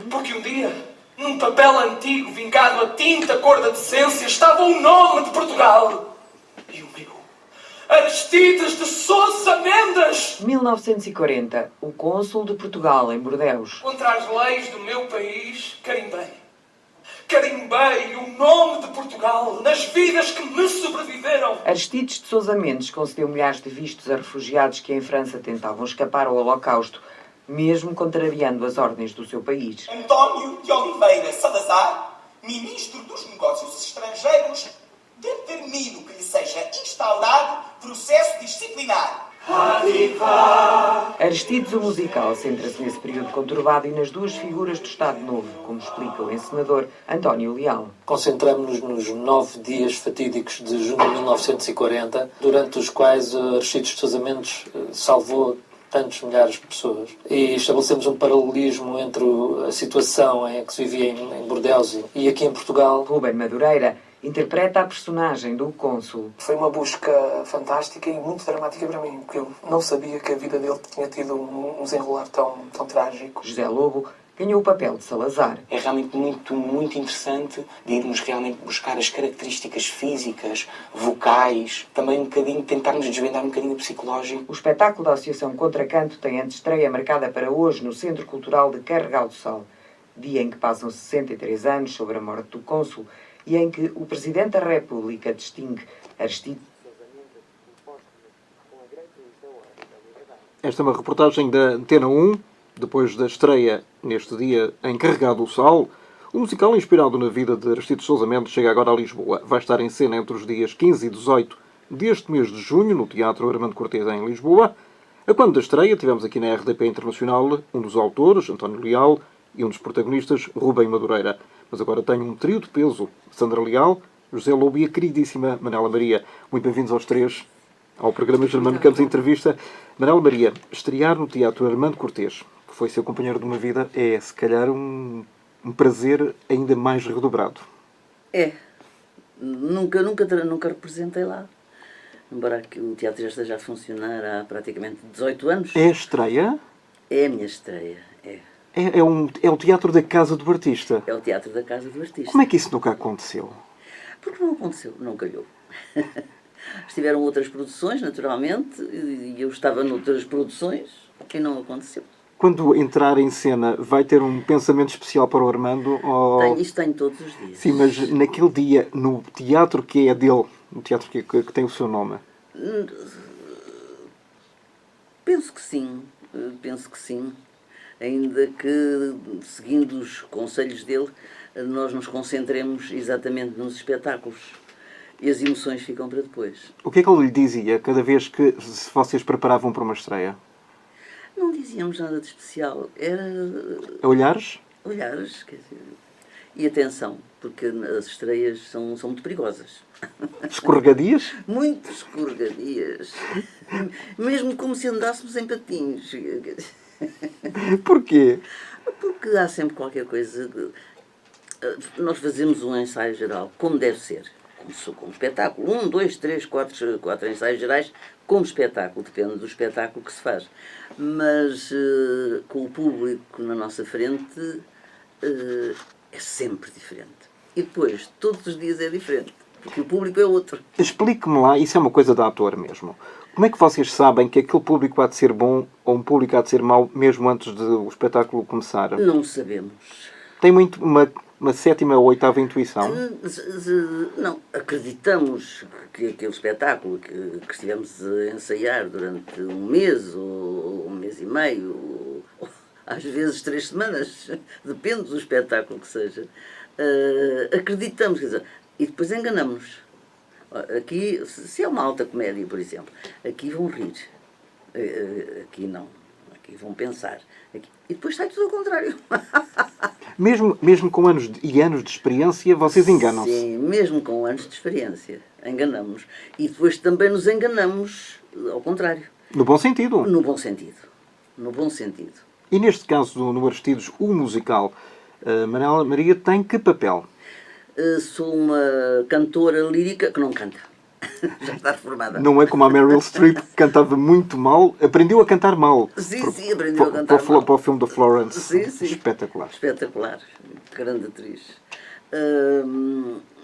Porque um dia, num papel antigo vingado a tinta cor da decência, estava o nome de Portugal. E o meu, Aristides de Sousa Mendes. 1940, o cônsul de Portugal em Bordeus. Contra as leis do meu país, carimbei. Carimbei o nome de Portugal nas vidas que me sobreviveram. Aristides de Sousa Mendes concedeu milhares de vistos a refugiados que em França tentavam escapar ao Holocausto, mesmo contrariando as ordens do seu país. António de Oliveira Salazar, Ministro dos Negócios Estrangeiros, determino que lhe seja instaurado processo disciplinar. Aristides, o musical, centra-se nesse período conturbado e nas duas figuras do Estado Novo, como explica o encenador António Leal. Concentramos-nos nos 9 dias fatídicos de junho de 1940, durante os quais Aristides de Sousa Mendes salvou tantos milhares de pessoas. E estabelecemos um paralelismo entre a situação em que se vivia em Bordeus e aqui em Portugal. Rubem Madureira interpreta a personagem do cônsul. Foi uma busca fantástica e muito dramática para mim, porque eu não sabia que a vida dele tinha tido um desenrolar tão trágico. José Lobo ganhou o papel de Salazar. É realmente muito interessante de irmos realmente buscar as características físicas, vocais, também um bocadinho tentarmos desvendar um bocadinho o psicológico. O espetáculo da Associação Contracanto tem antestreia marcada para hoje no Centro Cultural de Carregal do Sal, dia em que passam 63 anos sobre a morte do cônsul e em que o Presidente da República distingue Aristides. Esta é uma reportagem da Antena 1, depois da estreia neste dia em Carregado do Sal. O musical inspirado na vida de Aristides Sousa Mendes chega agora a Lisboa. Vai estar em cena entre os dias 15 e 18 deste mês de junho, no Teatro Armando Cortês, em Lisboa. A quando da estreia, tivemos aqui na RDP Internacional um dos autores, António Leal, e um dos protagonistas, Rubem Madureira. Mas agora tenho um trio de peso, Sandra Leal, José Lobo e a queridíssima Manela Maria. Muito bem-vindos aos três ao programa Germano Campos Entrevista. Manela Maria, estrear no Teatro Armando Cortês, que foi seu companheiro de uma vida, é se calhar um prazer ainda mais redobrado. É. Nunca representei lá. Embora que o teatro já esteja a funcionar há praticamente 18 anos. É a estreia? É a minha estreia, é. É o Teatro da Casa do Artista. É o Teatro da Casa do Artista. Como é que isso nunca aconteceu? Porque não aconteceu, não calhou. Estiveram outras produções, naturalmente, e eu estava noutras produções e não aconteceu. Quando entrar em cena, vai ter um pensamento especial para o Armando? Ou... Isto tenho todos os dias. Sim, mas naquele dia, no teatro que é dele, no teatro que tem o seu nome? Penso que sim. Ainda que, seguindo os conselhos dele, nós nos concentremos exatamente nos espetáculos. E as emoções ficam para depois. O que é que ele lhe dizia cada vez que vocês preparavam para uma estreia? Não dizíamos nada de especial. Era... Olhares? Olhares, quer dizer... E atenção, porque as estreias são muito perigosas. Escorregadias? Muito escorregadias. Mesmo como se andássemos em patins. Porquê? Porque há sempre qualquer coisa... Nós fazemos um ensaio geral, como deve ser. Como espetáculo. 1, 2, 3, 4 ensaios gerais como espetáculo. Depende do espetáculo que se faz. Mas com o público na nossa frente é sempre diferente. E depois, todos os dias é diferente. Porque o público é outro. Explique-me lá, isso é uma coisa de ator mesmo. Como é que vocês sabem que aquele público há de ser bom ou um público há de ser mau mesmo antes do espetáculo começar? Não sabemos. Tem muito uma sétima ou oitava intuição? Não, acreditamos que aquele espetáculo que estivemos a ensaiar durante um mês ou um mês e meio, ou às vezes 3 semanas, depende do espetáculo que seja, acreditamos, quer dizer, e depois enganamos-nos. Aqui, se é uma alta comédia, por exemplo, aqui vão rir, aqui não, aqui vão pensar, e depois sai tudo ao contrário. Mesmo com anos e anos de experiência, vocês enganam-se? Sim, mesmo com anos de experiência, enganamos-nos. E depois também nos enganamos ao contrário. No bom sentido? No bom sentido. No bom sentido. E neste caso, no Aristides, o musical, Manela Maria tem que papel? Sou uma cantora lírica que não canta. Já está reformada. Não é como a Meryl Streep, que cantava muito mal, aprendeu a cantar mal. Sim, aprendeu a cantar mal. Para o filme da Florence. Sim. Espetacular. Espetacular. Grande atriz.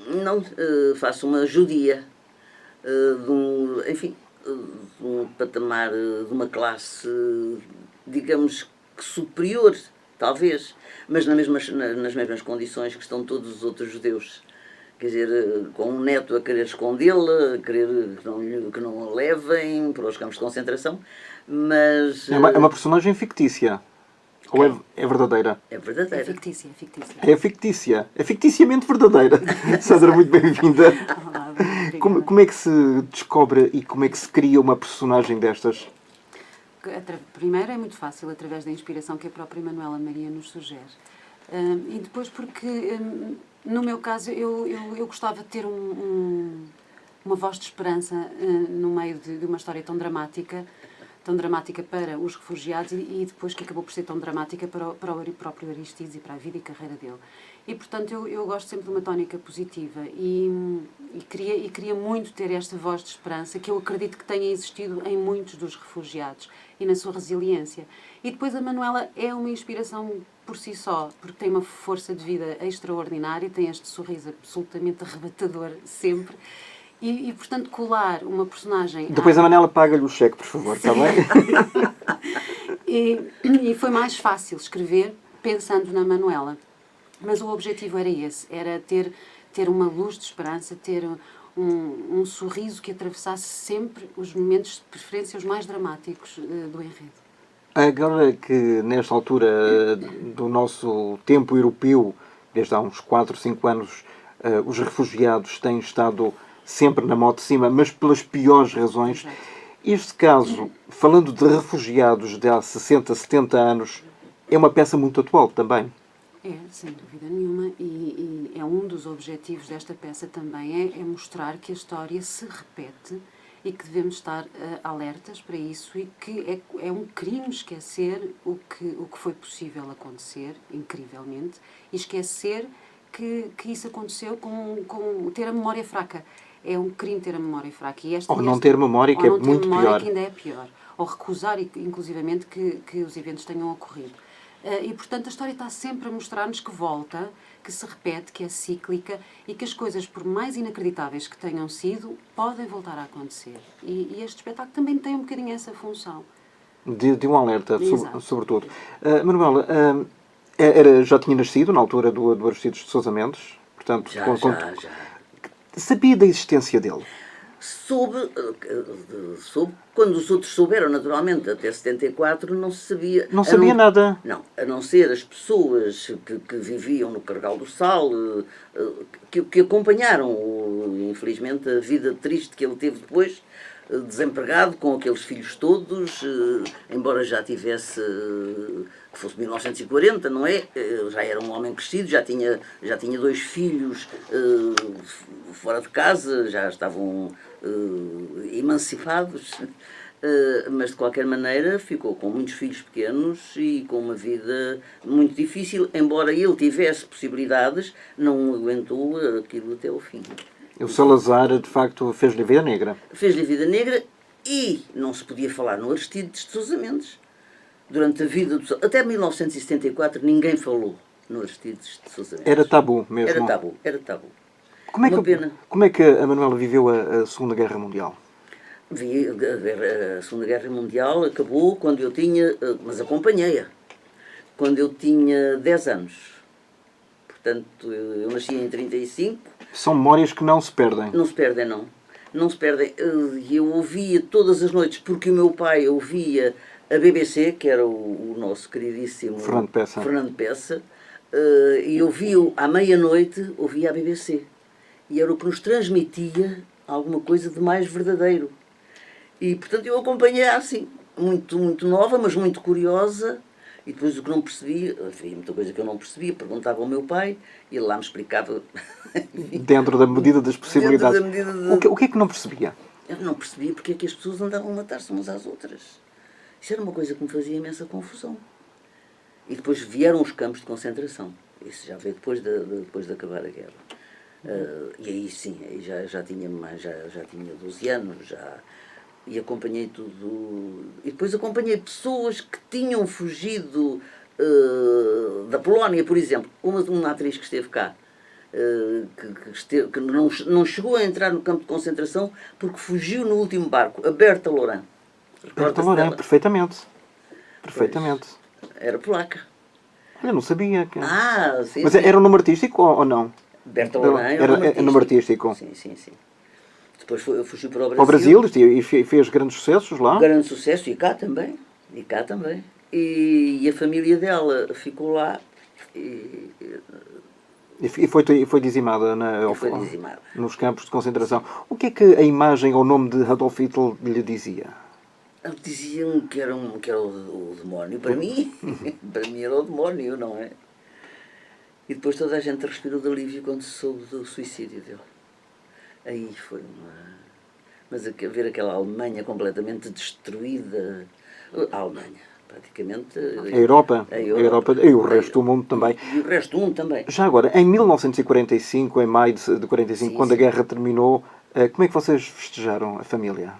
Não, faço uma judia de um patamar, de uma classe, digamos que superior, talvez, mas nas mesmas condições que estão todos os outros judeus. Quer dizer, com um neto a querer escondê-la, a querer que não a levem para os campos de concentração, mas... É uma personagem fictícia. Ou é verdadeira? É verdadeira. É fictícia, é fictícia. É fictícia. É ficticiamente verdadeira. Sandra, muito bem-vinda. Olá, obrigada. Como é que se descobre e como é que se cria uma personagem destas? Primeiro é muito fácil, através da inspiração que a própria Manuela Maria nos sugere. E depois porque, no meu caso, eu gostava de ter uma voz de esperança no meio de uma história tão dramática para os refugiados e depois que acabou por ser tão dramática para o próprio Aristides e para a vida e carreira dele. E, portanto, eu gosto sempre de uma tónica positiva e queria muito ter esta voz de esperança que eu acredito que tenha existido em muitos dos refugiados e na sua resiliência. E depois a Manuela é uma inspiração por si só, porque tem uma força de vida extraordinária, tem este sorriso absolutamente arrebatador sempre. E, portanto, colar uma personagem... Depois a Manela paga-lhe o cheque, por favor, está bem? E foi mais fácil escrever pensando na Manuela. Mas o objetivo era esse, era ter uma luz de esperança, ter um sorriso que atravessasse sempre os momentos de preferência, os mais dramáticos do enredo. Agora que nesta altura do nosso tempo europeu, desde há uns 4, 5 anos, os refugiados têm estado sempre na moda de cima, mas pelas piores razões. Exato. Este caso, falando de refugiados de há 60, 70 anos, é uma peça muito atual também. É, sem dúvida nenhuma, e é um dos objetivos desta peça também, é mostrar que a história se repete e que devemos estar alertas para isso e que é um crime esquecer o que foi possível acontecer, incrivelmente, e esquecer que isso aconteceu com ter a memória fraca. É um crime ter a memória fraca. Ou não ter memória, que é muito pior. Que ainda é pior. Ou recusar, inclusivamente, que os eventos tenham ocorrido. E, portanto, a história está sempre a mostrar-nos que volta, que se repete, que é cíclica e que as coisas, por mais inacreditáveis que tenham sido, podem voltar a acontecer. E este espetáculo também tem um bocadinho essa função. De um alerta, Exato. sobretudo. Manuela, já tinha nascido na altura do Aristides de Sousa Mendes? Portanto, Já. Sabia da existência dele? Soube, quando os outros souberam, naturalmente, até 74, não se sabia... Não sabia nada? Não, a não ser as pessoas que viviam no Carregal do Sal, que acompanharam, infelizmente, a vida triste que ele teve depois, desempregado, com aqueles filhos todos, embora já tivesse, que fosse 1940, não é? Já era um homem crescido, já tinha 2 filhos fora de casa, já estavam emancipados, mas de qualquer maneira ficou com muitos filhos pequenos e com uma vida muito difícil, embora ele tivesse possibilidades, não aguentou aquilo até ao fim. O Salazar, de facto, fez-lhe a vida negra. Fez-lhe a vida negra e não se podia falar no Aristides de Sousa Mendes. Durante a vida até 1974 ninguém falou no Aristides de Sousa Mendes. Era tabu mesmo. Era tabu. Como é que a Manuela viveu a Segunda Guerra Mundial? A Segunda Guerra Mundial acabou quando eu tinha, mas acompanhei-a, quando eu tinha 10 anos. Portanto, eu nasci em 35. São memórias que não se perdem. Não se perdem, não. Não se perdem. Eu ouvia todas as noites, porque o meu pai ouvia a BBC, que era o nosso queridíssimo Fernando Peça, e ouvia à meia-noite, ouvia a BBC. E era o que nos transmitia alguma coisa de mais verdadeiro. E, portanto, eu acompanhei assim, muito, muito nova, mas muito curiosa. E depois o que não percebia, havia muita coisa que eu não percebia, perguntava ao meu pai e ele lá me explicava. Dentro da medida das possibilidades. O que é que não percebia? Eu não percebia porque é que as pessoas andavam a matar-se umas às outras. Isso era uma coisa que me fazia imensa confusão. E depois vieram os campos de concentração. Isso já veio depois de acabar a guerra. E aí sim, aí já tinha 12 anos, e acompanhei tudo. E depois acompanhei pessoas que tinham fugido da Polónia, por exemplo. Uma atriz que esteve cá, que não chegou a entrar no campo de concentração porque fugiu no último barco, a Berta Laurent. Berta Laurent, perfeitamente. Perfeitamente. Era polaca. Eu não sabia. Sim. Mas sim. era um nome artístico ou não? Berta Laurent era nome artístico. Sim. Depois fugiu para o Brasil. Ao Brasil e fez grandes sucessos lá. Grande sucesso, e cá também. E a família dela ficou lá. E foi dizimada, Dizimada nos campos de concentração. O que é que a imagem ou o nome de Adolf Hitler lhe dizia? Diziam que era o demónio. Para mim, era o demónio, não é? E depois toda a gente respirou de alívio quando se soube do suicídio dele. Aí foi Mas ver aquela Alemanha completamente destruída... A Alemanha, praticamente... A Europa e o resto do mundo também. E o resto do mundo também. Já agora, em 1945, em maio de 45, quando a guerra terminou, como é que vocês festejaram a família?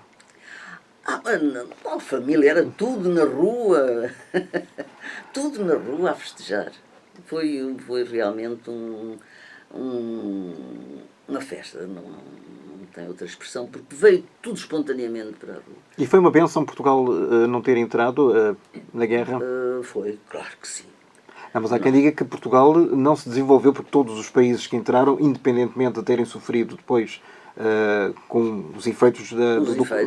A família era tudo na rua. Tudo na rua a festejar. Foi realmente uma festa, não tem outra expressão, porque veio tudo espontaneamente para a rua. E foi uma bênção Portugal não ter entrado na guerra? Foi, claro que sim. Mas há quem diga que Portugal não se desenvolveu porque todos os países que entraram, independentemente de terem sofrido depois com os efeitos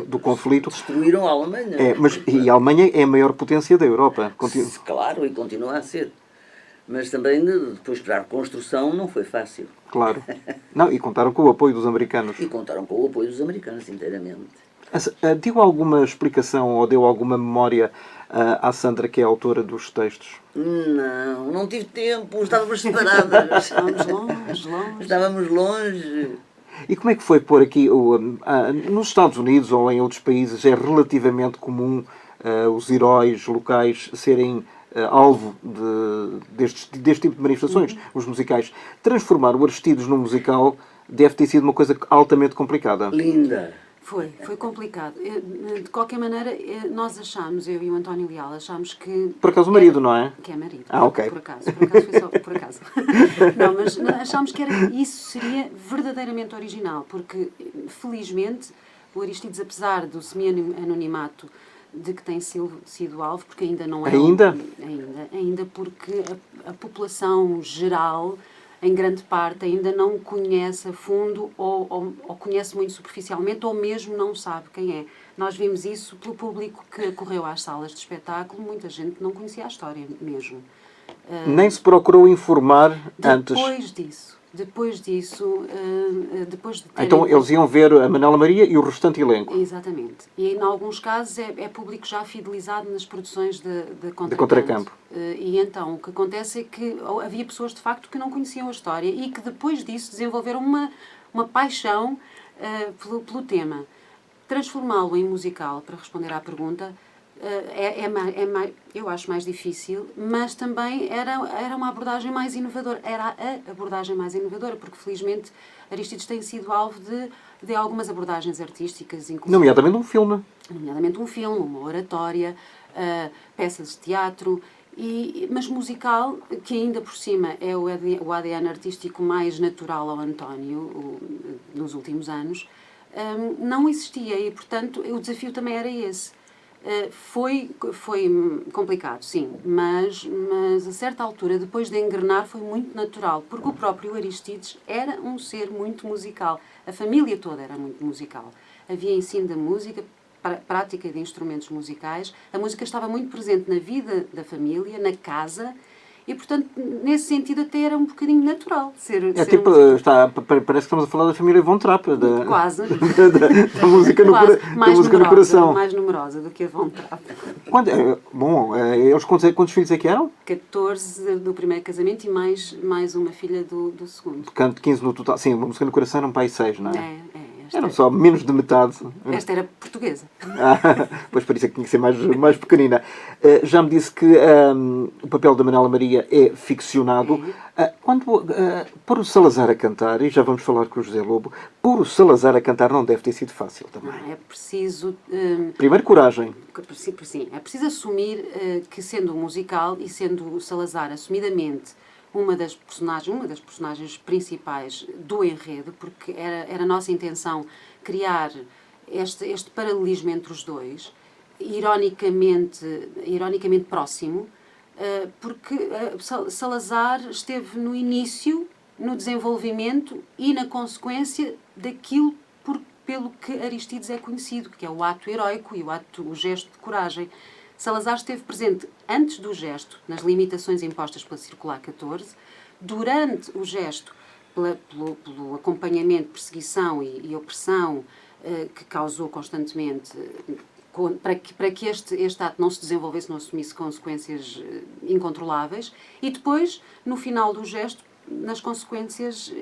do conflito... Destruíram a Alemanha. E a Alemanha é a maior potência da Europa. Claro, e continua a ser. Mas também, depois, para a reconstrução, não foi fácil. Claro. Não, e contaram com o apoio dos americanos. E contaram com o apoio dos americanos, inteiramente. Deu alguma explicação ou deu alguma memória à Sandra, que é a autora dos textos? Não tive tempo. Estávamos separadas. Estávamos longe. E como é que foi pôr aqui, nos Estados Unidos ou em outros países, é relativamente comum os heróis locais serem alvo deste tipo de manifestações, os musicais. Transformar o Aristides num musical deve ter sido uma coisa altamente complicada. Linda. Foi complicado. De qualquer maneira, nós achámos, eu e o António Leal, achámos que... Por acaso o marido, não é? Que é marido. Ok. Por acaso foi só por acaso. Não, mas achámos que isso seria verdadeiramente original, porque, felizmente, o Aristides, apesar do semi-anonimato de que tem sido alvo, porque ainda não é... Ainda porque a população geral, em grande parte, ainda não o conhece a fundo ou conhece muito superficialmente ou mesmo não sabe quem é. Nós vimos isso pelo público que acorreu às salas de espetáculo, muita gente não conhecia a história mesmo. Nem se procurou informar antes? Depois disso, então eles iam ver a Manela Maria e o restante elenco. Exatamente. E em alguns casos é público já fidelizado nas produções de Contracampo. E então o que acontece é que havia pessoas de facto que não conheciam a história e que depois disso desenvolveram uma paixão pelo tema. Transformá-lo em musical, para responder à pergunta, eu acho mais difícil, mas também era uma abordagem mais inovadora. Era a abordagem mais inovadora, porque felizmente Aristides tem sido alvo de algumas abordagens artísticas, inclusive. Nomeadamente um filme, uma oratória, peças de teatro, mas musical, que ainda por cima é o ADN artístico mais natural ao António nos últimos anos, não existia e, portanto, o desafio também era esse. Foi complicado, sim, mas a certa altura, depois de engrenar, foi muito natural, porque o próprio Aristides era um ser muito musical. A família toda era muito musical. Havia ensino da música, prática de instrumentos musicais. A música estava muito presente na vida da família, na casa, e, portanto, nesse sentido, até era um bocadinho natural ser tipo, parece que estamos a falar da família Von Trapp. Quase. Da música no coração. Mais numerosa do que a Von Trapp. Eles quantos filhos é que eram? 14 do primeiro casamento e mais uma filha do segundo. Portanto, 15 no total. Sim, a música no coração eram para aí 6, não é? É. Eram só menos de metade. Esta era portuguesa. Pois por isso é que tinha que ser mais pequenina. Já me disse que o papel da Manuela Maria é ficcionado. Quando pôr o Salazar a cantar, e já vamos falar com o José Lobo, pôr o Salazar a cantar não deve ter sido fácil também. É preciso... Primeiro, coragem. Sim, é preciso assumir que, sendo um musical e sendo o Salazar assumidamente uma das personagens principais do enredo, porque era a nossa intenção criar este paralelismo entre os dois, ironicamente próximo, porque Salazar esteve no início, no desenvolvimento e na consequência daquilo pelo que Aristides é conhecido, que é o ato heroico e o gesto de coragem. Salazar esteve presente antes do gesto, nas limitações impostas pela Circular 14, durante o gesto, pelo acompanhamento, perseguição e opressão que causou constantemente, para que este ato não se desenvolvesse, não assumisse consequências incontroláveis, e depois, no final do gesto, nas consequências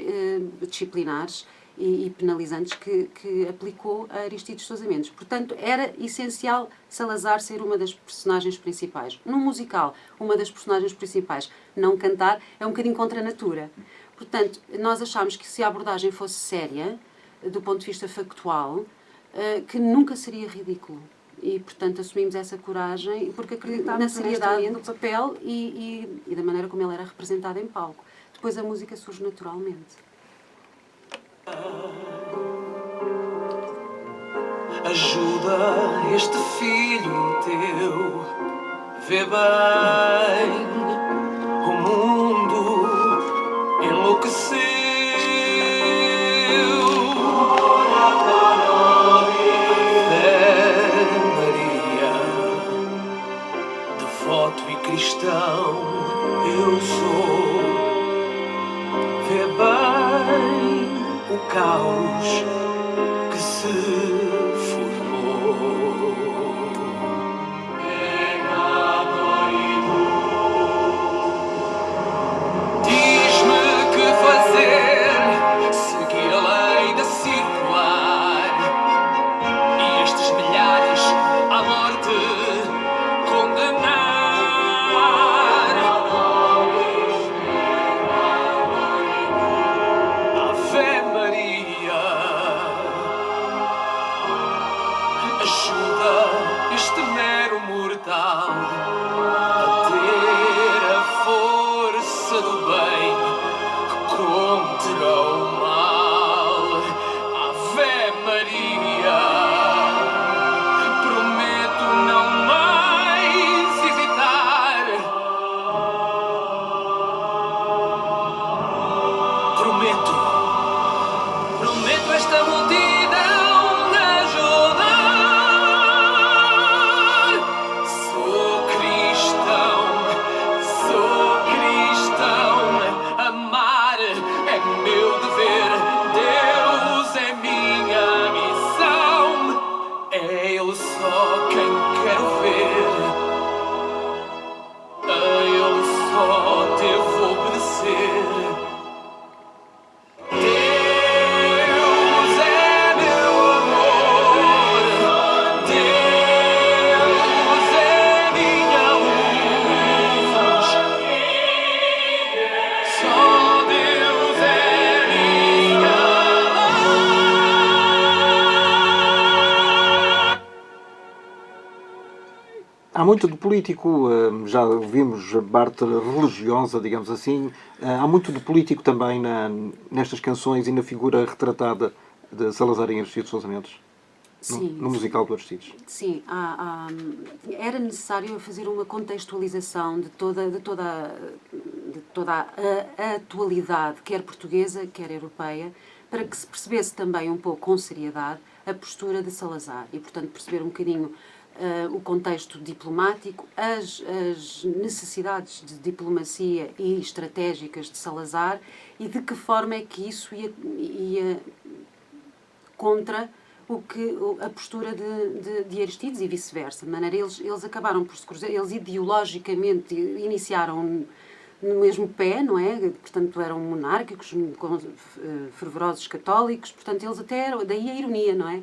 disciplinares e penalizantes que aplicou a Aristides Sousa Mendes. Portanto, era essencial Salazar ser uma das personagens principais. Num musical, uma das personagens principais não cantar é um bocadinho contra a natura. Portanto, nós achámos que se a abordagem fosse séria, do ponto de vista factual, que nunca seria ridículo. E, portanto, assumimos essa coragem porque acreditámos na seriedade do papel e da maneira como ele era representado em palco. Depois a música surge naturalmente. Ajuda este filho teu, vê bem, o mundo enlouqueceu. Fé, Maria, devoto e cristão, eu sou. Vê bem o caos que se formou. Diz-me que fazer, seguir a lei da circular e estes milhares à morte condenar. Ave Maria, ajuda este mero mortal a ter a força do bem contra o mal. Ave Maria, prometo não mais hesitar. Prometo esta multidão ajudar. Sou cristão, amar é meu dever, Deus é minha missão, é Ele só quem quero ver, a Ele só devo obedecer. Deus é meu amor, Deus é minha luz, só Deus é minha luz. Há muito de político, já ouvimos a parte religiosa, digamos assim, há muito de político também nestas canções e na figura retratada de Salazar em Aristides Sousa Mendes, no musical do Aristides. Sim, era necessário fazer uma contextualização de toda a atualidade, quer portuguesa, quer europeia, para que se percebesse também um pouco com seriedade a postura de Salazar e, portanto, perceber um bocadinho o contexto diplomático, as necessidades de diplomacia e estratégicas de Salazar e de que forma é que isso ia contra a postura de Aristides e vice-versa. De maneira, eles acabaram por se cruzar, eles ideologicamente iniciaram no mesmo pé, não é? Portanto, eram monárquicos, fervorosos católicos, portanto, eles até eram, daí a ironia, não é?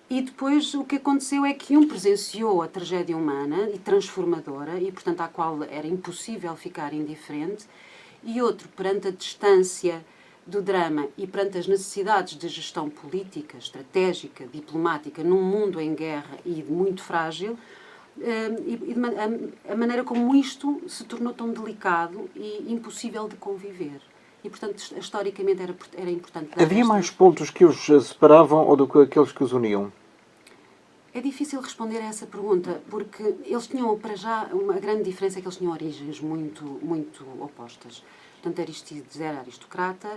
E depois o que aconteceu é que um presenciou a tragédia humana e transformadora, e portanto à qual era impossível ficar indiferente, e outro, perante a distância do drama e perante as necessidades de gestão política, estratégica, diplomática, num mundo em guerra e muito frágil, a maneira como isto se tornou tão delicado e impossível de conviver. E, portanto, historicamente era importante... Havia mais pontos que os separavam ou do que aqueles que os uniam? É difícil responder a essa pergunta, porque eles tinham, para já, uma grande diferença é que eles tinham origens muito, muito opostas. Portanto, Aristides era aristocrata,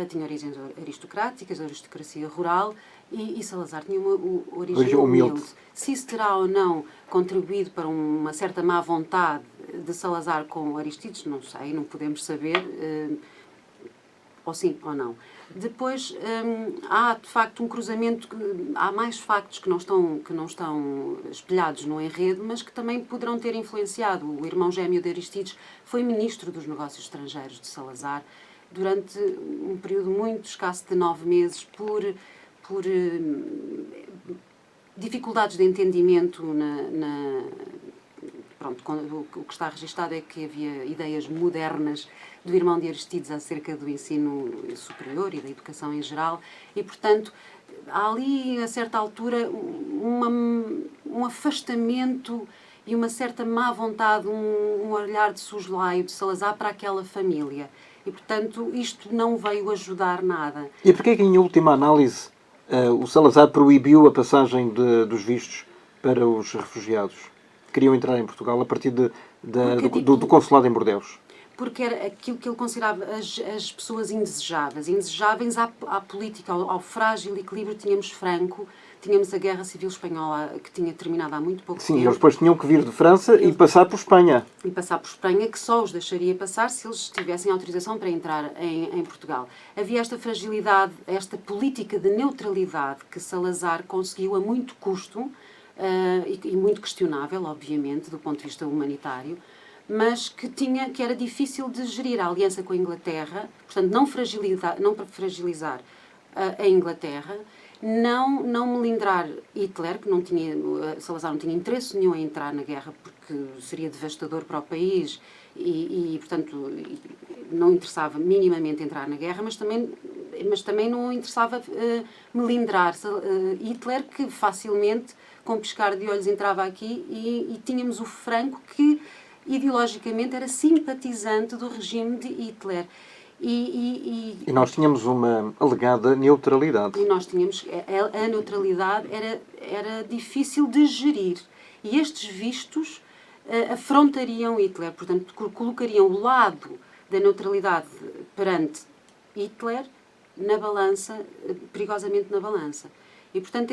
tinha origens aristocráticas, aristocracia rural, e Salazar tinha uma origem humilde. Se isso terá ou não contribuído para uma certa má vontade de Salazar com Aristides, não sei, não podemos saber, ou sim ou não. Depois, há de facto um cruzamento, há mais factos que não estão espelhados no enredo, mas que também poderão ter influenciado. O irmão gêmeo de Aristides foi ministro dos negócios estrangeiros de Salazar durante um período muito escasso de 9 meses por dificuldades de entendimento Pronto, o que está registado é que havia ideias modernas do irmão de Aristides acerca do ensino superior e da educação em geral e, portanto, há ali, a certa altura, um afastamento e uma certa má vontade, um olhar de soslaio de Salazar para aquela família. E, portanto, isto não veio ajudar nada. E porquê que, em última análise, o Salazar proibiu a passagem dos vistos para os refugiados? Queriam entrar em Portugal a partir do consulado em Bordeus. Porque era aquilo que ele considerava as pessoas indesejáveis à política, ao frágil equilíbrio. Tínhamos Franco, tínhamos a Guerra Civil Espanhola, que tinha terminado há muito pouco tempo. Sim, eles depois tinham que vir de França e passar por Espanha. E passar por Espanha, que só os deixaria passar se eles tivessem autorização para entrar em Portugal. Havia esta fragilidade, esta política de neutralidade que Salazar conseguiu a muito custo, e muito questionável, obviamente, do ponto de vista humanitário, mas que era difícil de gerir a aliança com a Inglaterra, portanto, não fragilizar a Inglaterra, não melindrar Hitler, que Salazar não tinha interesse nenhum em entrar na guerra porque seria devastador para o país e portanto, não interessava minimamente entrar na guerra, mas também não interessava melindrar Hitler, que facilmente, com piscar de olhos, entrava aqui e tínhamos o Franco, que ideologicamente era simpatizante do regime de Hitler. E nós tínhamos uma alegada neutralidade. E nós tínhamos... A neutralidade era difícil de gerir. E estes vistos afrontariam Hitler. Portanto, colocariam o lado da neutralidade perante Hitler na balança, perigosamente na balança. E, portanto,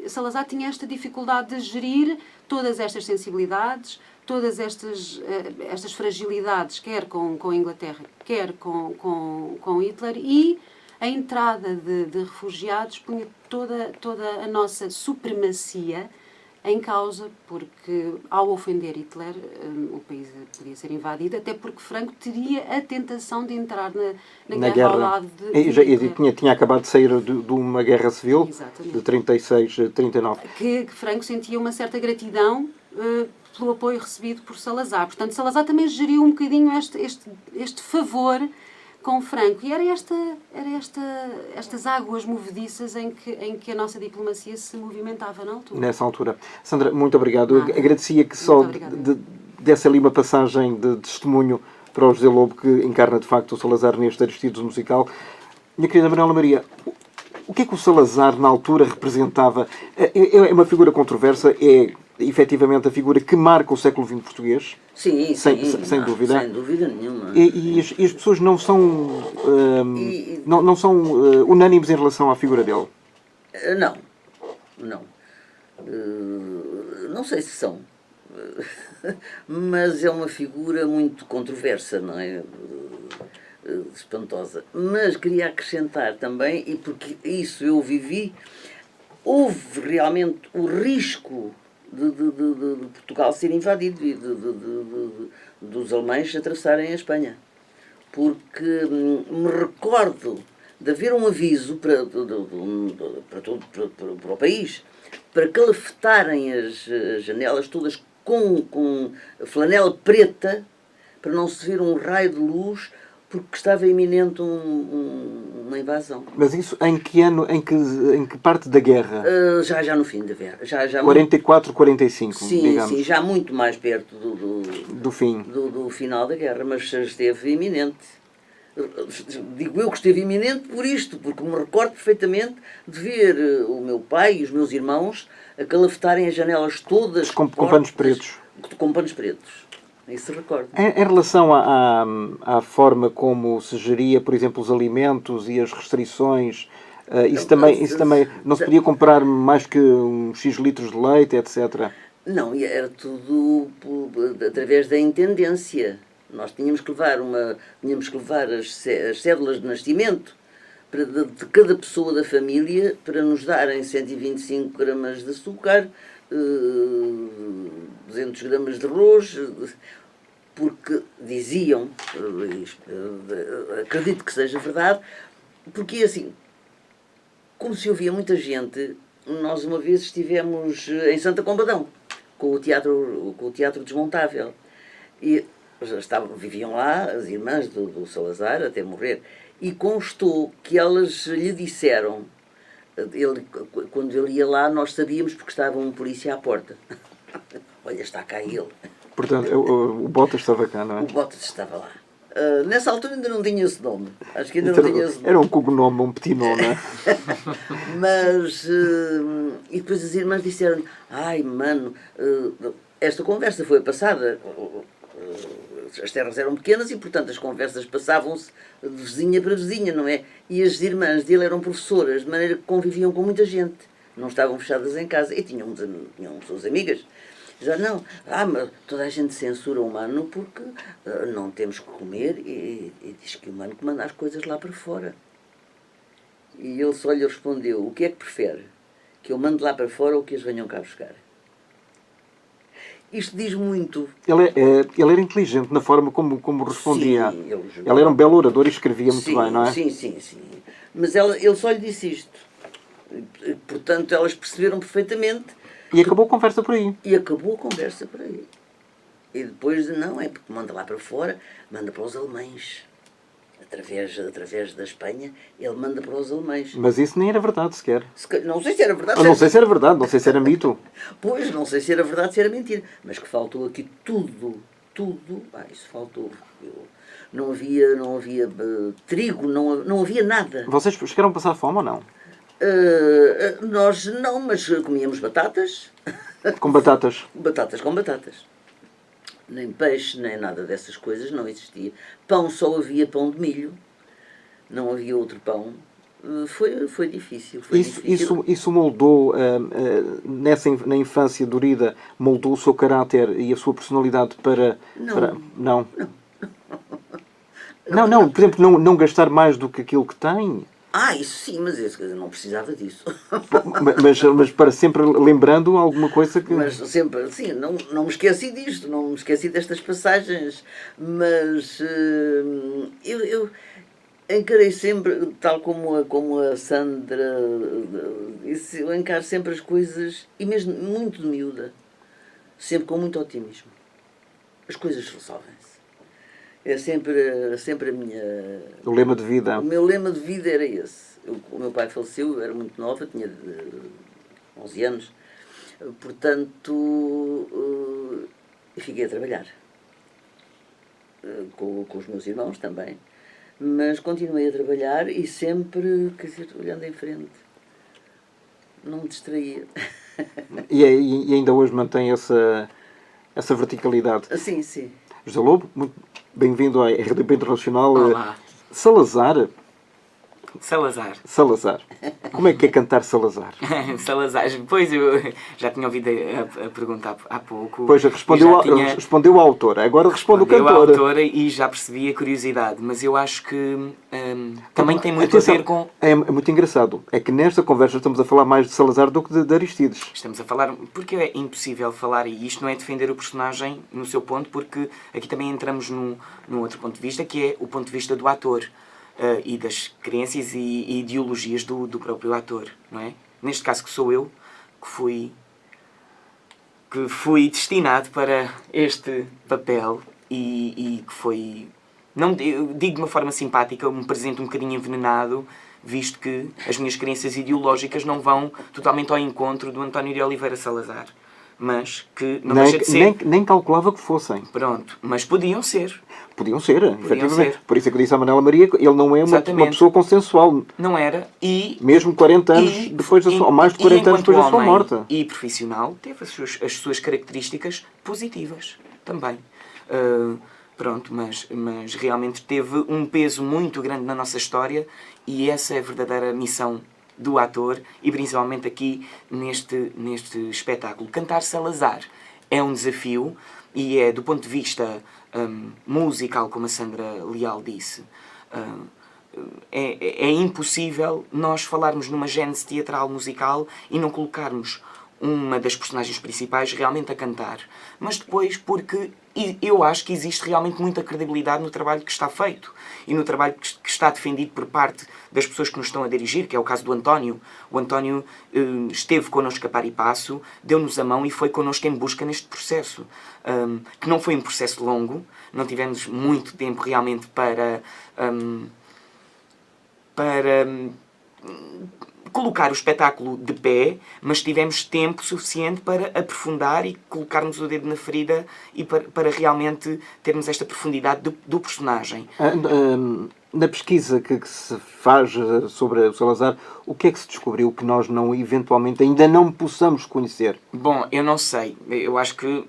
Salazar tinha esta dificuldade de gerir todas estas sensibilidades, todas estas fragilidades, quer com a Inglaterra, quer com Hitler, e a entrada de refugiados punha toda a nossa supremacia em causa, porque ao ofender Hitler o país podia ser invadido, até porque Franco teria a tentação de entrar na guerra ao lado de Hitler. Tinha acabado de sair de uma guerra civil. Exatamente. De 36 a 39. Que Franco sentia uma certa gratidão pelo apoio recebido por Salazar. Portanto, Salazar também geriu um bocadinho este favor com Franco. E era estas águas movediças em que a nossa diplomacia se movimentava na altura. Nessa altura. Sandra, muito obrigado. Eu agradecia que só desse ali uma passagem de testemunho para o José Lobo, que encarna de facto o Salazar neste Aristides musical. Minha querida Manuela Maria, o que é que o Salazar na altura representava? É uma figura controversa, é efetivamente a figura que marca o século XX português? Sim, sem dúvida. Sem dúvida nenhuma. E as pessoas não são unânimes em relação à figura dele? Não. Não sei se são. Mas é uma figura muito controversa, não é? Espantosa. Mas queria acrescentar também, e porque isso eu vivi, houve realmente o risco de Portugal ser invadido e dos alemães atravessarem a Espanha. Porque me recordo de haver um aviso para o país para calafetarem as janelas todas com flanela preta para não se ver um raio de luz porque estava iminente uma invasão. Mas isso em que ano, em que parte da guerra? Já no fim da guerra. Já 44, 45, sim, digamos. Sim, já muito mais perto do fim. Do final da guerra, mas esteve iminente. Digo eu que esteve iminente por isto, porque me recordo perfeitamente de ver o meu pai e os meus irmãos a calafetarem as janelas todas com panos pretos. Com panos pretos. Isso recordo. Em relação à forma como se geria, por exemplo, os alimentos e as restrições, isso também não se podia comprar mais que uns X litros de leite, etc. Não, era tudo através da intendência. Nós tínhamos que levar as cédulas de nascimento de cada pessoa da família para nos darem 125 gramas de açúcar, 200 gramas de arroz, porque diziam, acredito que seja verdade, porque assim, como se ouvia muita gente, nós uma vez estivemos em Santa Combadão, com o teatro desmontável, e viviam lá as irmãs do Salazar, até morrer, e constou que elas lhe disseram, quando ele ia lá, nós sabíamos porque estava um polícia à porta. Olha, está cá ele. Portanto, o Botas estava cá, não é? O Botas estava lá. Nessa altura ainda não tinha esse nome. Acho que ainda não tinha esse nome. Era um cognome, um petit nome, não é? Mas, e depois as irmãs disseram, ai, mano, esta conversa foi passada, as terras eram pequenas e, portanto, as conversas passavam-se de vizinha para vizinha, não é? E as irmãs dele eram professoras, de maneira que conviviam com muita gente. Não estavam fechadas em casa. E tinham suas amigas. Já não, mas toda a gente censura o mano porque não temos que comer e diz que o mano que manda as coisas lá para fora. E ele só lhe respondeu, o que é que prefere? Que eu mande lá para fora ou que as venham cá buscar? Isto diz muito. Ele era inteligente na forma como respondia. Sim, ele era um belo orador e escrevia muito bem, não é? Sim. Mas ele só lhe disse isto. Portanto, elas perceberam perfeitamente. E acabou a conversa por aí. E depois, não, é porque manda lá para fora, manda para os alemães. Através da Espanha, ele manda para os alemães. Mas isso nem era verdade sequer. Não sei se era verdade. Não sei se era verdade, não sei se era mito. Pois, não sei se era verdade, se era mentira. Mas que faltou aqui tudo. Isso faltou. Não havia trigo, não havia nada. Vocês chegaram a passar fome ou não? Nós não, mas comíamos batatas. Com batatas? Batatas com batatas. Nem peixe, nem nada dessas coisas, não existia. Pão, só havia pão de milho. Não havia outro pão. Foi difícil. Isso moldou, na infância dorida, moldou o seu caráter e a sua personalidade para... Não. Não, por exemplo, não gastar mais do que aquilo que tem? Isso sim, mas eu não precisava disso. mas para sempre lembrando alguma coisa que... Mas sempre, sim, não me esqueci disto, não me esqueci destas passagens, mas eu encarei sempre, tal como a Sandra disse, eu encaro sempre as coisas, e mesmo muito de miúda, sempre com muito otimismo. As coisas resolvem-se. É sempre a minha... O lema de vida. O meu lema de vida era esse. O meu pai faleceu, eu era muito nova, tinha 11 anos. Portanto, fiquei a trabalhar. Com os meus irmãos também. Mas continuei a trabalhar e sempre, olhando em frente. Não me distraía. E ainda hoje mantém essa verticalidade. Sim. José Lobo, muito bem-vindo à RDP Internacional. Olá. Salazar Salazar. Salazar. Como é que é cantar Salazar? Salazar. Pois, eu já tinha ouvido a pergunta há pouco. Pois, respondeu a autora. Agora responde o cantor. Respondeu a autora e já percebi a curiosidade. Mas eu acho que também tem muito a ver com... É muito engraçado. É que nesta conversa estamos a falar mais de Salazar do que de Aristides. Estamos a falar... Porque é impossível falar, e isto não é defender o personagem no seu ponto, porque aqui também entramos num outro ponto de vista, que é o ponto de vista do ator. E das crenças e ideologias do próprio ator, não é? Neste caso que sou eu, que fui destinado para este papel e que foi, não, eu digo de uma forma simpática, um presente um bocadinho envenenado, visto que as minhas crenças ideológicas não vão totalmente ao encontro do António de Oliveira Salazar, mas que não deixa de ser... Nem calculava que fossem. Pronto, mas podiam ser. Podiam ser, efetivamente. Por isso é que eu disse à Manela Maria que ele não é uma pessoa consensual. Não era. E mesmo 40 anos depois da sua, ou mais de 40 anos depois da sua morte. E profissional, teve as suas características positivas também. Pronto, mas realmente teve um peso muito grande na nossa história e essa é a verdadeira missão do ator e principalmente aqui neste espetáculo. Cantar Salazar é um desafio e é, do ponto de vista musical, como a Sandra Leal disse, é impossível nós falarmos numa gênese teatral musical e não colocarmos uma das personagens principais realmente a cantar. Mas depois, porque eu acho que existe realmente muita credibilidade no trabalho que está feito e no trabalho que está defendido por parte das pessoas que nos estão a dirigir, que é o caso do António. O António esteve connosco a par e passo, deu-nos a mão e foi connosco em busca neste processo. Que não foi um processo longo, não tivemos muito tempo realmente para colocar o espetáculo de pé, mas tivemos tempo suficiente para aprofundar e colocarmos o dedo na ferida e para realmente termos esta profundidade do personagem. Na pesquisa que se faz sobre o Salazar, o que é que se descobriu que nós eventualmente ainda não possamos conhecer? Bom, eu não sei. Eu acho que,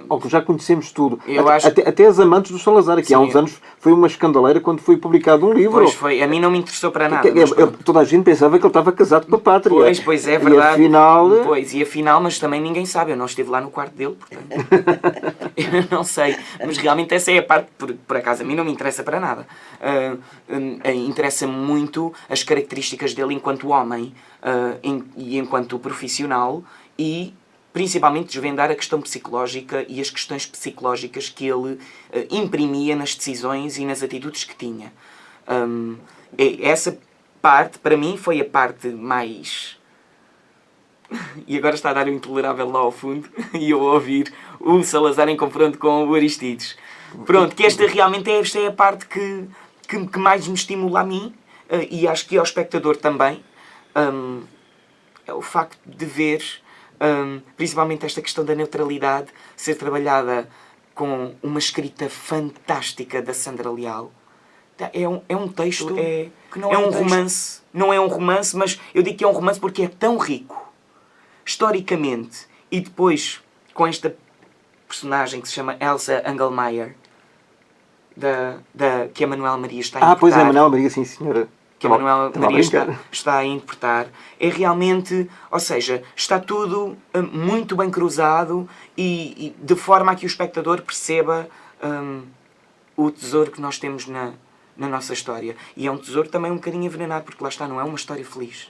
ou que já conhecemos tudo. Eu acho... até as amantes do Salazar, que há uns anos foi uma escandaleira quando foi publicado um livro. Pois foi. A mim não me interessou para nada. Toda a gente pensava que ele estava casado com a pátria. Pois é verdade. E afinal, mas também ninguém sabe. Eu não estive lá no quarto dele, portanto. Eu não sei. Mas realmente essa é a parte, por acaso, a mim não me interessa para nada. Interessa-me muito as características dele enquanto homem e enquanto profissional e principalmente desvendar a questão psicológica e as questões psicológicas que ele imprimia nas decisões e nas atitudes que tinha. Essa parte, para mim, foi a parte mais... E agora está a dar o intolerável lá ao fundo e eu a ouvir o Salazar em confronto com o Aristides. Pronto, que esta é a parte que mais me estimula a mim e acho que ao espectador também, é o facto de ver principalmente esta questão da neutralidade ser trabalhada com uma escrita fantástica da Sandra Leal. É um texto que não é um romance. Não é um romance, mas eu digo que é um romance porque é tão rico, historicamente, e depois com esta personagem que se chama Elsa Engelmeyer, que a Manuela Maria está a interpretar. Pois é, Manuela Maria, sim senhora. Que a Manuela Maria está a interpretar. É realmente, ou seja, está tudo muito bem cruzado e de forma a que o espectador perceba o tesouro que nós temos na nossa história. E é um tesouro também um bocadinho envenenado, porque lá está, não é uma história feliz.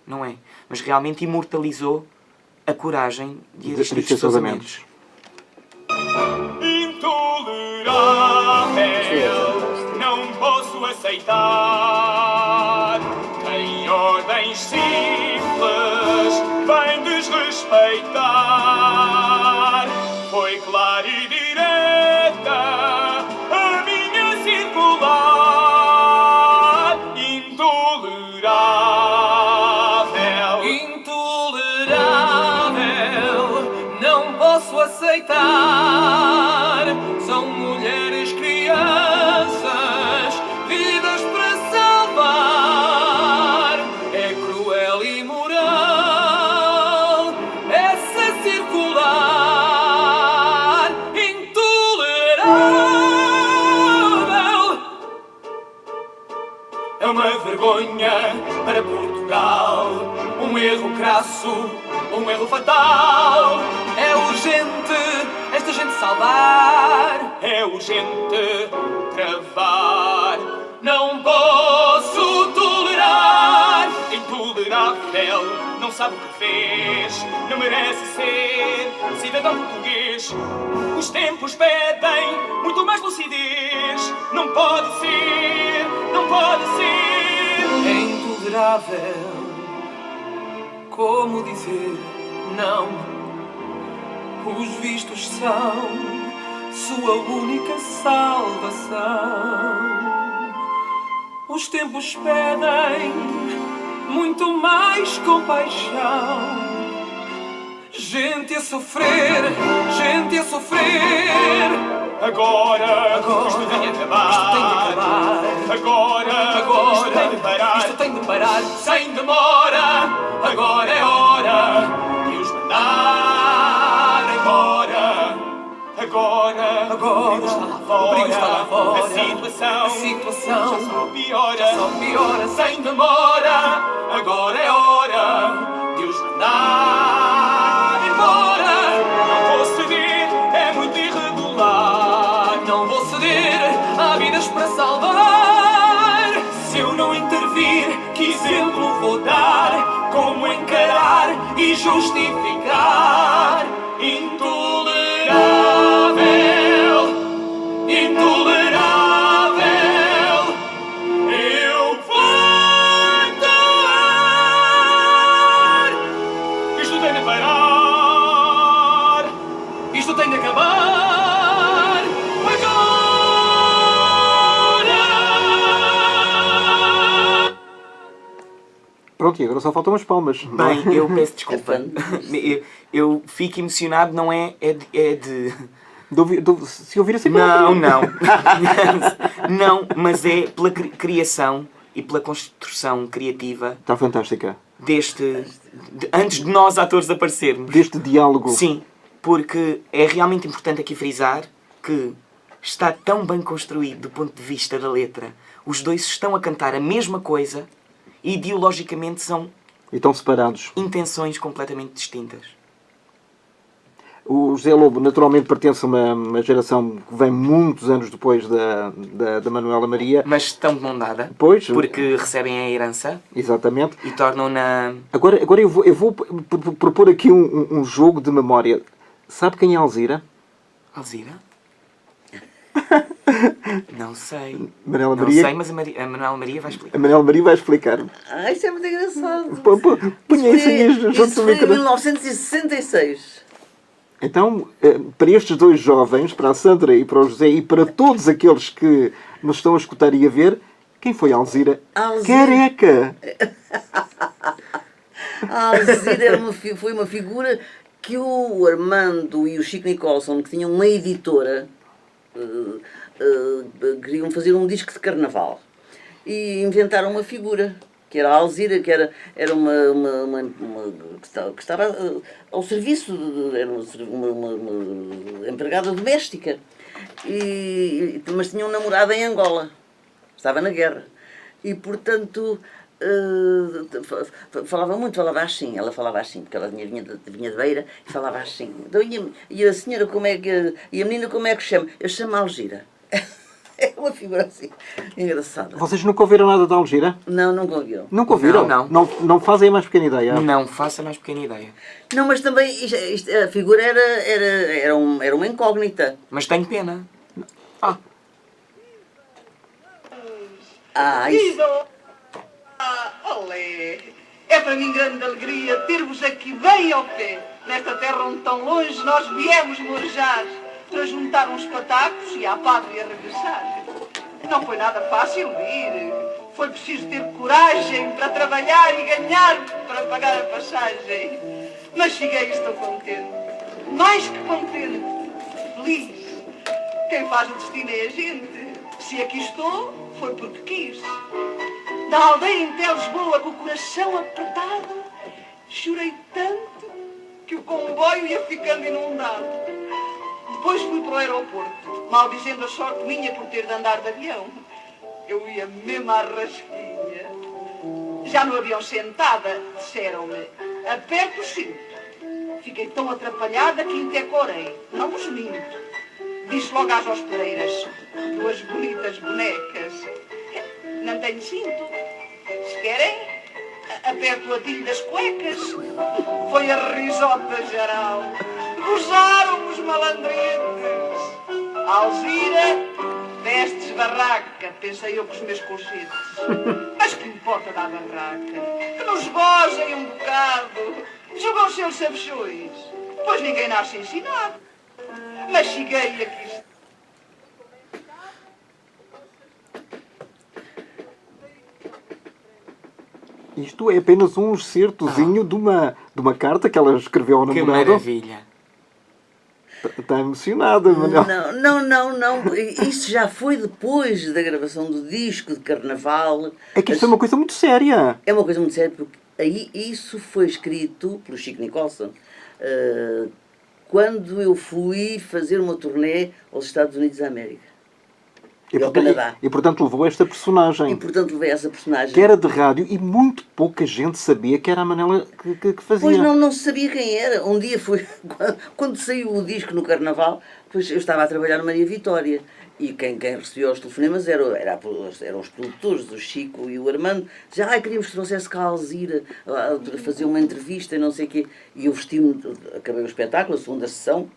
Não é. Mas realmente imortalizou a coragem de Aristides Sousa Mendes. Não posso aceitar. Em ordens simples vem desrespeitar. Foi clara e direta a minha circular. Intolerável, não posso aceitar. São mulheres, crianças, vidas para salvar. É cruel e moral essa circular. Intolerável. É uma vergonha para Portugal. Um erro crasso, um erro fatal. É urgente esta gente salvar. É urgente travar. Não posso tolerar. Intolerável, não sabe o que fez. Não merece ser cidadão português. Os tempos pedem muito mais lucidez. Não pode ser, não pode ser. É intolerável. Como dizer não? Os vistos são sua única salvação. Os tempos pedem muito mais compaixão. Gente a sofrer, gente a sofrer. Agora, isto tem de acabar. Agora, isto tem de parar. Isto tem de parar sem demora. Agora é hora de os mandar embora. Agora, o perigo está lá fora. A situação já só piora sem demora. Agora é hora de os mandar embora. Não vou ceder, é muito irregular. Não vou ceder, há vidas para salvar. Se eu não intervir, que exemplo vou dar? Como encarar e justificar? Intolerável, eu vou dar. Isto tem de parar. Isto tem de acabar. Agora. Pronto, e agora só faltam as palmas. Bem, eu peço desculpa. Eu fico emocionado, não é? É de... Se ouvir assim... Não. Não, mas é pela criação e pela construção criativa. Está fantástica. Antes de nós, atores, aparecermos. Deste diálogo. Sim, porque é realmente importante aqui frisar que está tão bem construído do ponto de vista da letra. Os dois estão a cantar a mesma coisa e ideologicamente são... E estão separados. Intenções completamente distintas. O José Lobo, naturalmente, pertence a uma geração que vem muitos anos depois da Manuela Maria. Mas estão de mão dada. Pois. Porque recebem a herança. Exatamente. E tornam-na... Agora eu vou propor aqui um jogo de memória. Sabe quem é Alzira? Alzira? Não sei. Manuela Não Maria... sei, mas a Manuela Maria vai explicar. A Manuela Maria vai explicar. Isso é muito engraçado. Punha isso aí junto Isso foi em 1966. Então, para estes dois jovens, para a Sandra e para o José, e para todos aqueles que nos estão a escutar e a ver, quem foi a Alzira? Careca! A Alzira foi uma figura que o Armando e o Chico Nicolson, que tinham uma editora, queriam fazer um disco de carnaval. E inventaram uma figura, que era a Alzira, que era uma que estava ao serviço, era uma empregada doméstica, mas tinha um namorado em Angola, estava na guerra, e portanto falava assim, ela falava assim, porque ela vinha de Beira e falava assim. Então, e a senhora como é que, e a menina como é que chama? Eu chamo a Alzira. É uma figura assim, engraçada. Vocês nunca ouviram nada da Alzira? Não, nunca ouviram. Nunca ouviram? Não fazem a mais pequena ideia? Não faço a mais pequena ideia. Não, mas também a figura era uma incógnita. Mas tenho pena. Isso. Olé! É para mim grande alegria ter-vos aqui bem ao pé, nesta terra onde tão longe nós viemos morejar, para juntar uns patacos e à pátria regressar. Não foi nada fácil vir, foi preciso ter coragem para trabalhar e ganhar para pagar a passagem. Mas cheguei e estou contente, mais que contente, feliz. Quem faz o destino é a gente. Se aqui estou, foi porque quis. Da aldeia em até Lisboa, com o coração apertado, chorei tanto que o comboio ia ficando inundado. Depois fui para o aeroporto, mal dizendo a sorte minha por ter de andar de avião. Eu ia mesmo à rasquinha. Já no avião sentada, disseram-me, aperte o cinto. Fiquei tão atrapalhada que intercorei. Não vos minto. Disse logo às hospedeiras, 2 bonitas bonecas. Não tenho cinto. Se querem, aperto o atilho das cuecas. Foi a risota geral. Gozaram os malandretes. Alzira, vestes barraca, pensei eu com os meus colchetes. Mas que importa da barraca? Que nos gozem um bocado. Jogam os seus sabichões. Pois ninguém nasce ensinado. Mas cheguei aqui. Isto é apenas um excertozinho de uma carta que ela escreveu ao Que namorado. maravilha. Está emocionada, Manel. Não. Isso já foi depois da gravação do disco de Carnaval. É que isto é uma coisa muito séria. É uma coisa muito séria, porque aí isso foi escrito pelo Chico Nicholson quando eu fui fazer uma turnê aos Estados Unidos da América. E ao Canadá. E portanto levou esta personagem. E portanto levei essa personagem. Que era de rádio e muito pouca gente sabia que era a Manela que fazia. Pois não se sabia quem era. Um dia foi, quando saiu o disco no Carnaval, pois eu estava a trabalhar no Maria Vitória. E quem recebia os telefonemas eram os produtores, o Chico e o Armando. Já queríamos que trouxesse cá a Alzira a fazer uma entrevista e não sei o quê. E eu vesti-me, acabei o espetáculo, a segunda sessão,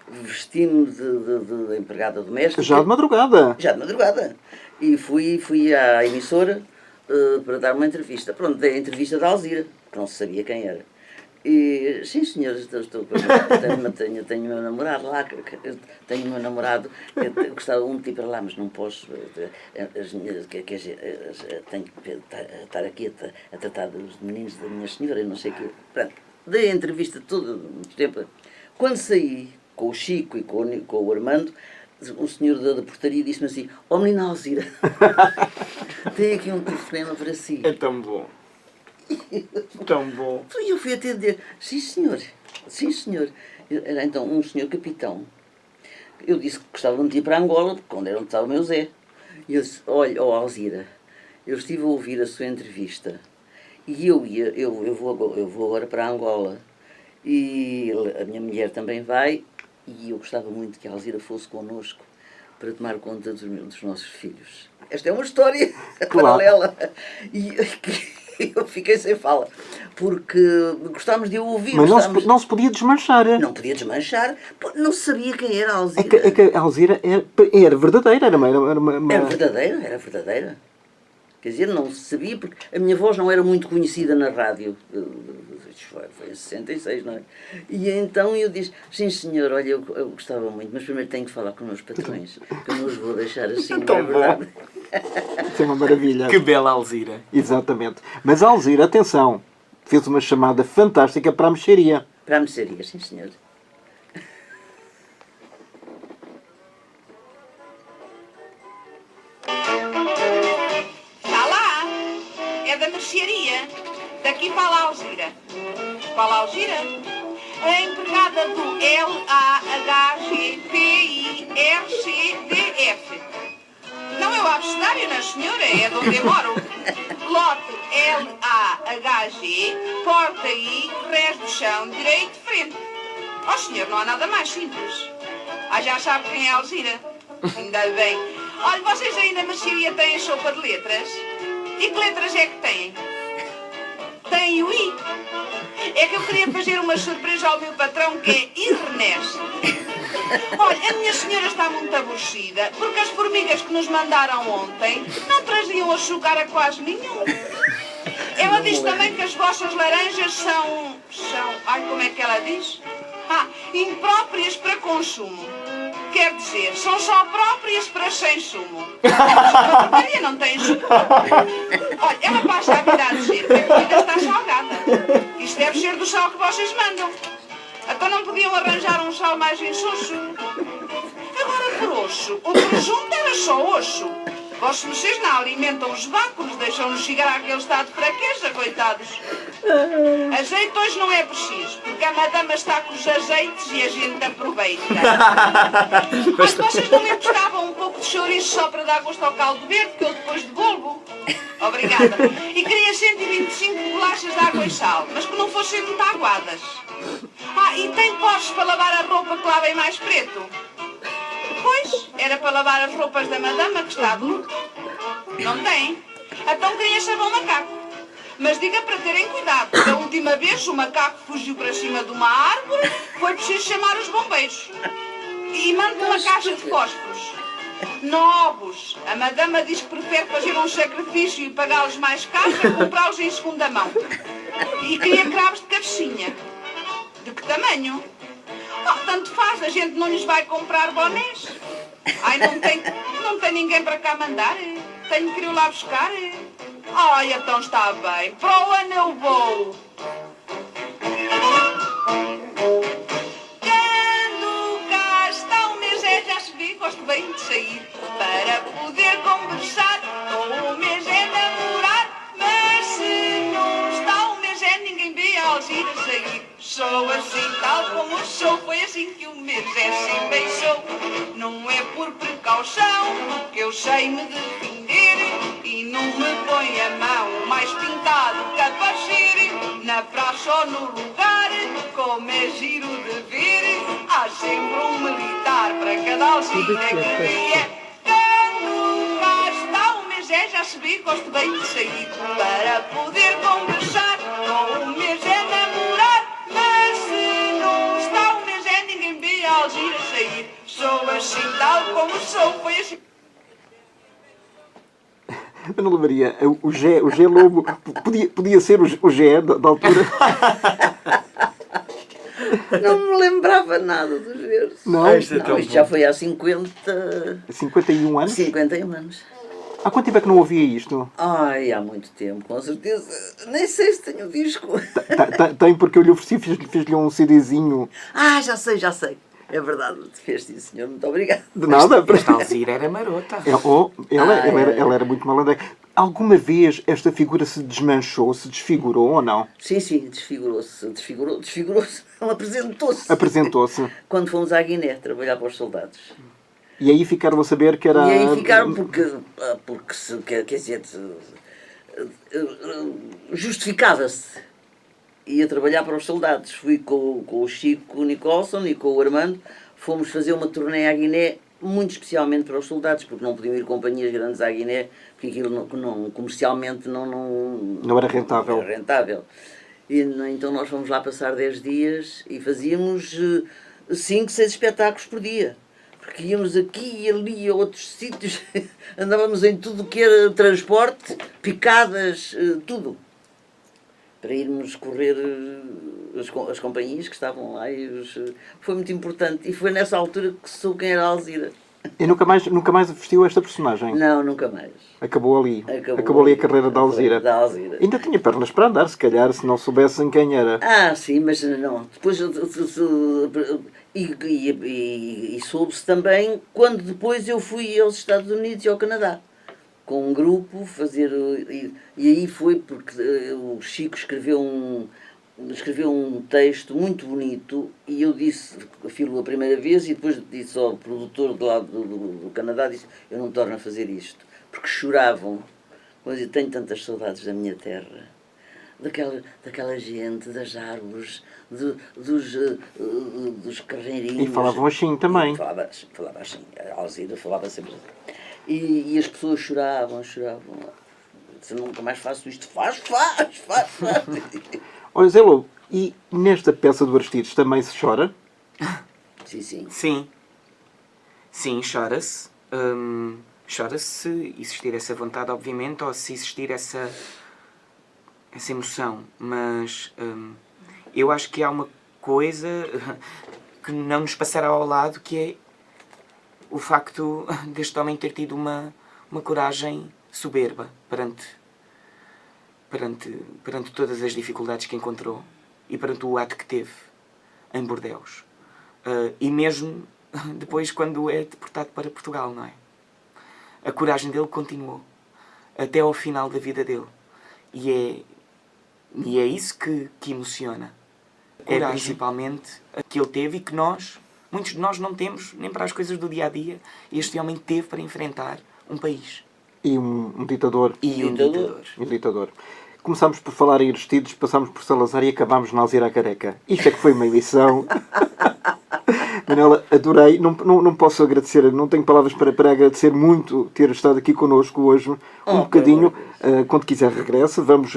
vesti-me de empregada doméstica. Já de madrugada. Já de madrugada. E fui à emissora para dar uma entrevista. Pronto, dei a entrevista da Alzira, que não se sabia quem era. E, sim, senhores, tenho meu namorado lá, tenho meu namorado, eu gostava muito de ir para lá, mas não posso, tenho que estar aqui a tratar dos meninos da minha senhora e não sei o quê. Pronto, dei a entrevista todo muito tempo. Quando saí com o Chico e com o Armando, o senhor da portaria disse-me assim, ó menina Alzira, tem aqui um telefonema para si. É tão bom. Tão bom. E eu fui atender. Sim, senhor. Era então um senhor capitão. Eu disse que gostava de ir para Angola, porque onde era onde estava o meu Zé. E eu disse, olha, Alzira, eu estive a ouvir a sua entrevista e eu vou agora para Angola. E a minha mulher também vai e eu gostava muito que a Alzira fosse connosco para tomar conta dos nossos filhos. Esta é uma história paralela. E eu fiquei sem fala, porque gostávamos de ouvir. Mas não se podia desmanchar. Não podia desmanchar, não se sabia quem era a Alzira. É que a Alzira era verdadeira, era uma... Era verdadeira. Quer dizer, não se sabia, porque a minha voz não era muito conhecida na rádio. Foi em 66, não é? E então eu disse, sim senhor, olha, eu gostava muito, mas primeiro tenho que falar com os meus patrões, que eu não os vou deixar assim, não é verdade? Isso é uma maravilha. Que bela Alzira. Exatamente. Mas a Alzira, atenção, fez uma chamada fantástica para a mexeria. Para a mexeria, sim senhor. Está lá, é da mercearia. Daqui fala a Alzira. Fala a Alzira? A empregada do LAHGPIRCDF. Não é o abecedário, não, senhora, é de onde eu moro. Lote LAHG, porta I, res do chão, direito de frente. Oh, senhor, não há nada mais simples. Já sabe quem é a Alzira. Ainda bem. Olha, vocês aí na mercearia têm sopa de letras? E que letras é que têm? Tem o I. É que eu queria fazer uma surpresa ao meu patrão, que é Irnest. Olha, a minha senhora está muito aborrecida, porque as formigas que nos mandaram ontem não traziam açúcar a quase nenhum. Ela diz também que as vossas laranjas são... Ai, como é que ela diz? Impróprias para consumo. Quer dizer, são só próprias para sem sumo. A Maria não tem sumo. Olha, ela passa a vida a dizer que a comida está salgada. Isso deve ser do sal que vocês mandam. Então não podiam arranjar um sal mais insosso? Agora por osso, o presunto era só osso. Vossos vocês não alimentam os báculos, deixam-nos chegar àquele estado de fraqueza, coitados. Azeite hoje não é preciso, porque a madama está com os azeites e a gente aproveita. Mas vocês não me emprestavam um pouco de chouriço só para dar gosto ao caldo verde, que eu depois devolvo? Obrigada. E queria 125 bolachas de água e sal, mas que não fossem muito aguadas. E tem potes para lavar a roupa que lá vem mais preto? Pois, era para lavar as roupas da madama que está de luto. Não tem? Então queria sabão macaco. Mas diga para terem cuidado, porque a última vez o macaco fugiu para cima de uma árvore, foi preciso chamar os bombeiros. E manda uma caixa de fósforos. Novos. A madama diz que prefere fazer um sacrifício e pagá-los mais caros a comprá-los em segunda mão. E queria cravos de cabecinha. De que tamanho? Tanto faz, a gente não lhes vai comprar bonés. Ai, não tem ninguém para cá mandar. Tenho que ir lá buscar. Ai, então está bem. Para o ano eu vou. Quando cá está o mês já subi, gosto bem de sair para poder conversar. Com o mês namorar, mas se não está o mês ninguém vê a Alzira sair. Sou assim tal como sou, foi assim que o mês se deixou. Não é por precaução que eu sei me defender e não me põe a mão mais pintado que a parceiro. Na praça ou no lugar, como é giro de ver, há sempre um militar para cada Alzira que vier. Quando cá está o mês já se vê, gosto bem de sair para poder conversar. Com o mês namorar, mas se não está o mês ninguém vê a Alzira sair. Sou assim tal como sou, foi assim. Ana Maria, o Gé Lobo podia ser o Gé da altura? Não me lembrava nada dos versos. Não? Isto já foi há 51 anos? 51 anos. Há quanto tempo é que não ouvia isto? Ai, há muito tempo, com certeza. Nem sei se tenho disco. Tem, porque eu lhe ofereci, fiz-lhe um CDzinho. Já sei. É verdade, fez sim, senhor. Muito obrigado. De nada. Esta Alzira era marota. Ela era muito malandra. Alguma vez esta figura se desmanchou, se desfigurou ou não? Sim, desfigurou-se. Desfigurou-se. Não, apresentou-se. Apresentou-se. Quando fomos à Guiné trabalhar para os soldados. E aí ficaram a saber que era... E aí ficaram porque quer dizer, justificava-se. Ia trabalhar para os soldados. Fui com o Chico Nicholson e com o Armando. Fomos fazer uma turnê à Guiné, muito especialmente para os soldados, porque não podiam ir companhias grandes à Guiné, porque aquilo comercialmente não era rentável. Era rentável. E, então nós fomos lá passar 10 dias e fazíamos 5, 6 espetáculos por dia. Porque íamos aqui e ali a outros sítios, andávamos em tudo que era transporte, picadas, tudo. Para irmos correr as companhias que estavam lá. Foi muito importante. E foi nessa altura que soube quem era a Alzira. E nunca mais vestiu esta personagem? Não, nunca mais. Acabou ali. Acabou ali a carreira da Alzira. Ainda tinha pernas para andar, se calhar, se não soubessem quem era. Sim, mas não. Depois... E soube-se também quando depois eu fui aos Estados Unidos e ao Canadá com um grupo fazer e aí foi porque o Chico escreveu um texto muito bonito e eu disse aquilo a primeira vez e depois disse ao produtor de lá do Canadá, disse, eu não torno a fazer isto, porque choravam, mas eu tenho tantas saudades da minha terra, daquela gente, das árvores, dos carreirinhos. E falavam assim também. Falava assim, a Alzira falava sempre assim. E as pessoas choravam. Se nunca mais faço isto, faz. Olha, Zé Lobo, e nesta peça do Aristides também se chora? Sim. Sim, chora-se. Chora-se se existir essa vontade, obviamente, ou se existir essa emoção. Mas eu acho que há uma coisa que não nos passará ao lado, que é o facto deste homem ter tido uma coragem soberba perante todas as dificuldades que encontrou e perante o ato que teve em Bordeus. E mesmo depois, quando é deportado para Portugal, não é? A coragem dele continuou até ao final da vida dele. E E é isso que emociona. É Coragem. principalmente a que ele teve e que muitos de nós não temos nem para as coisas do dia-a-dia. Este homem teve para enfrentar um país. E um ditador. E um ditador. Um ditador. Começámos por falar em Aristides, passámos por Salazar e acabámos na Alzira Careca. Isto é que foi uma emissão. Manela, adorei. Não posso agradecer, não tenho palavras para agradecer muito ter estado aqui connosco hoje. Um bocadinho. Quando quiser regressa. Vamos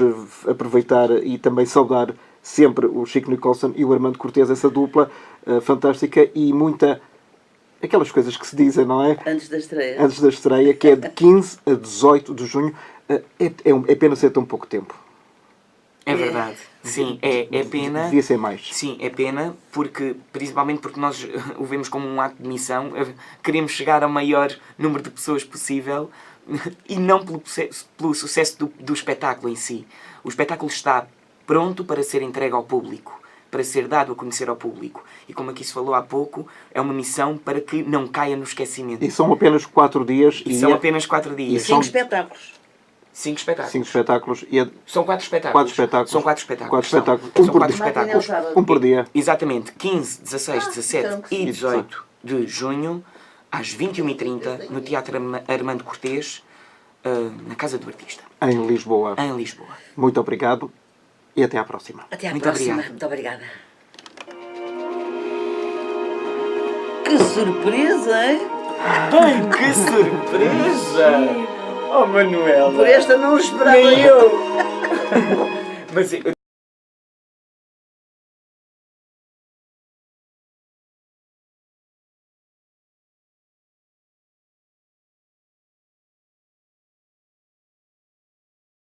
aproveitar e também saudar sempre o Chico Nicholson e o Armando Cortês, essa dupla fantástica e muita... Aquelas coisas que se dizem, não é? Antes da estreia. Antes da estreia, que é de 15 a 18 de junho. É pena ser tão pouco tempo. É verdade. Sim, é pena. Devia ser mais. Sim, é pena, principalmente porque nós o vemos como um ato de missão. Queremos chegar ao maior número de pessoas possível e não pelo sucesso do espetáculo em si. O espetáculo está pronto para ser entregue ao público, para ser dado a conhecer ao público. E como aqui se falou há pouco, é uma missão para que não caia no esquecimento. E são apenas 4 dias. São apenas 4 dias. 5 espetáculos. 5 espetáculos. 5 espetáculos. São 4 espetáculos. 4 espetáculos. São 4 espetáculos. 4 espetáculos. São Um por 4 dia. espetáculos. Um por dia. Exatamente. 15, 16, 17 então, e 18 de junho, às 21h30, no Teatro Armando Cortês, na Casa do Artista. Em Lisboa. Em Lisboa. Muito obrigado e até à próxima. Até à Muito próxima. obrigado. Muito obrigada. Que surpresa, hein? Bem, que surpresa! Oh, Manuela! Por esta não esperava. Nem eu! Mas